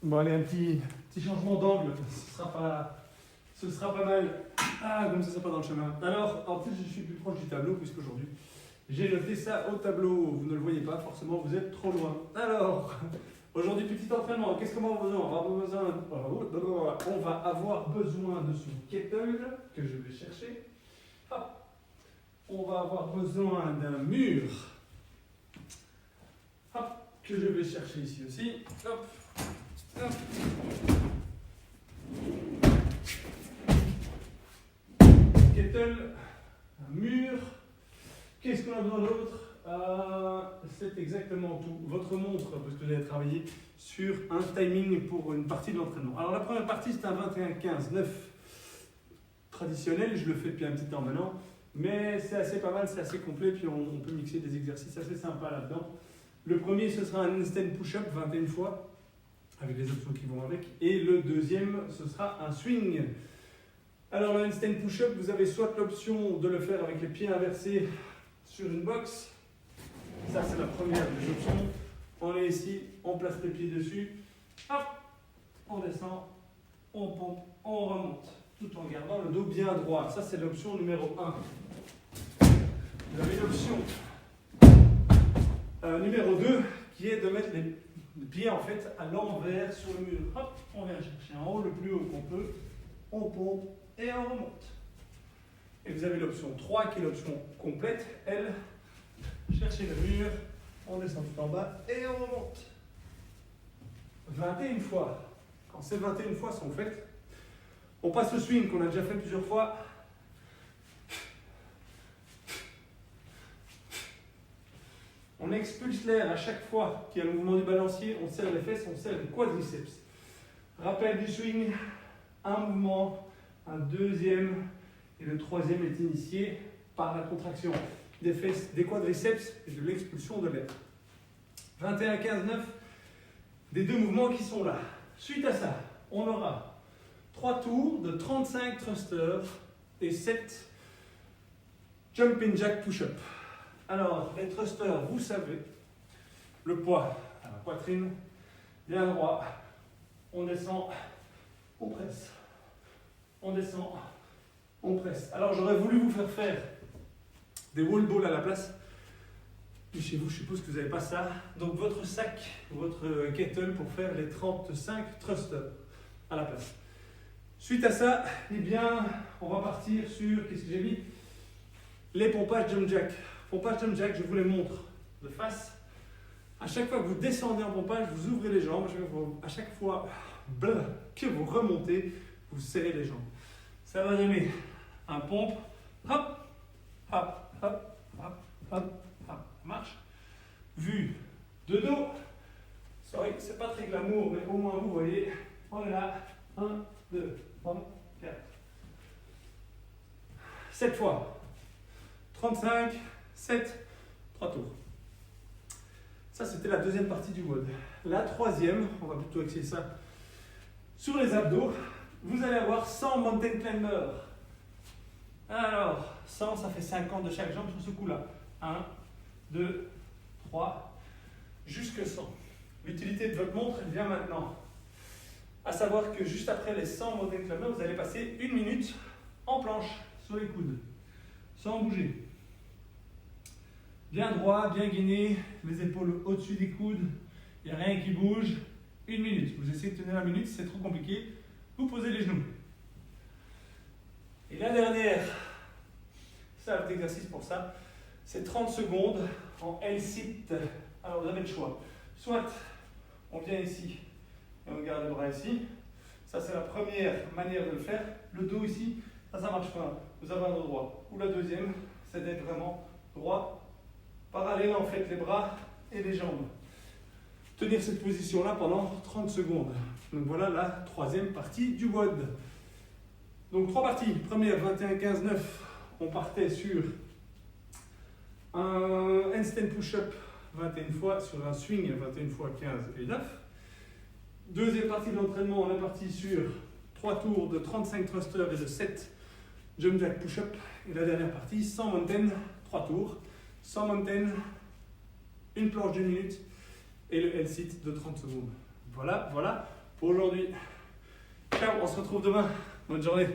Bon, allez, un petit changement d'angle, ce sera pas mal. Ah, comme ça, c'est pas dans le chemin. Alors, en plus, je suis plus proche du tableau, puisqu'aujourd'hui, j'ai noté ça au tableau. Vous ne le voyez pas, forcément, vous êtes trop loin. Alors, aujourd'hui, petit entraînement. Qu'est-ce qu'on va avoir besoin? On va avoir besoin de son kettle, que je vais chercher. Hop. On va avoir besoin d'un mur. Hop, que je vais chercher ici aussi. Hop. Hop. Kettle, un mur. Qu'est-ce qu'on a besoin d'autre? C'est exactement tout. Votre montre, parce que vous allez travailler sur un timing pour une partie de l'entraînement. Alors la première partie, c'est un 21-15-9 traditionnel. Je le fais depuis un petit temps maintenant. Mais c'est assez pas mal, c'est assez complet. Puis on peut mixer des exercices assez sympas là-dedans. Le premier, ce sera un handstand push-up 21 fois, avec les options qui vont avec. Et le deuxième, ce sera un swing. Alors le handstand push-up, vous avez soit l'option de le faire avec les pieds inversés sur une box. Ça, c'est la première des options. On est ici, on place les pieds dessus. Hop, on descend, on pompe, on remonte. Tout en gardant le dos bien droit. Ça, c'est l'option numéro 1. Vous avez l'option numéro 2 qui est de mettre les pieds en fait à l'envers sur le mur. Hop, on vient chercher en haut le plus haut qu'on peut. On pompe et on remonte. Et vous avez l'option 3 qui est l'option complète. Elle, cherchez le mur, on descend tout en bas et on remonte. 21 fois. Quand ces 21 fois sont faites, on passe au swing qu'on a déjà fait plusieurs fois. On expulse l'air à chaque fois qu'il y a le mouvement du balancier. On serre les fesses, on serre les quadriceps. Rappel du swing, un mouvement, un deuxième et le troisième est initié par la contraction des fesses, des quadriceps et de l'expulsion de l'air. 21-15-9, des deux mouvements qui sont là. Suite à ça, on aura 3 tours de 35 thrusters et 7 jumping jack push-up. Alors, les thrusters, vous savez, le poids à la poitrine, bien droit, on descend, on presse, on descend, on presse. Alors, j'aurais voulu vous faire des wall balls à la place, mais chez vous, je suppose que vous n'avez pas ça. Donc, votre sac, votre kettle pour faire les 35 thrusters à la place. Suite à ça, eh bien, on va partir sur, qu'est-ce que j'ai mis? Les pompages jump jack. Pompage jump jack, je vous les montre de face. À chaque fois que vous descendez en pompage, vous ouvrez les jambes. À chaque fois que vous remontez, vous serrez les jambes. Ça va donner un pompe. Hop, hop, hop, hop, hop, hop. Marche. Vue de dos. Sorry, c'est pas très glamour, mais au moins vous voyez. On est là. 1, 2, 3, 4. 7 fois. 35. 7, 3 tours. Ça, c'était la deuxième partie du WOD. La troisième, on va plutôt axer ça sur les abdos. Vous allez avoir 100 mountain climbers. Alors, 100, ça fait 50 de chaque jambe sur ce coup-là. 1, 2, 3, jusque 100. L'utilité de votre montre, elle vient maintenant. À savoir que juste après les 100 mountain climbers, vous allez passer 1 minute en planche, sur les coudes, sans bouger. Bien droit, bien gainé, les épaules au-dessus des coudes, il n'y a rien qui bouge. 1 minute. Vous essayez de tenir la minute, si c'est trop compliqué, vous posez les genoux. Et la dernière, ça, l'exercice pour ça, c'est 30 secondes en L-sit. Alors vous avez le choix. Soit on vient ici et on garde les bras ici. Ça, c'est la première manière de le faire. Le dos ici, ça marche pas. Vous avez un dos droit. Ou la deuxième, c'est d'être vraiment droit. Parallèle en fait les bras et les jambes. Tenir cette position-là pendant 30 secondes. Donc voilà la troisième partie du WOD. Donc 3 parties. Première, 21-15-9. On partait sur un handstand push-up 21 fois, sur un swing 21 fois 15 et 9. Deuxième partie de l'entraînement, on est parti sur 3 tours de 35 thrusters et de 7 jump jack push-up. Et la dernière partie, 100 mountain, 3 tours. 100 mountain, une planche d'1 minute et le L-sit de 30 secondes. Voilà pour pour aujourd'hui. Ciao, on se retrouve demain. Bonne journée.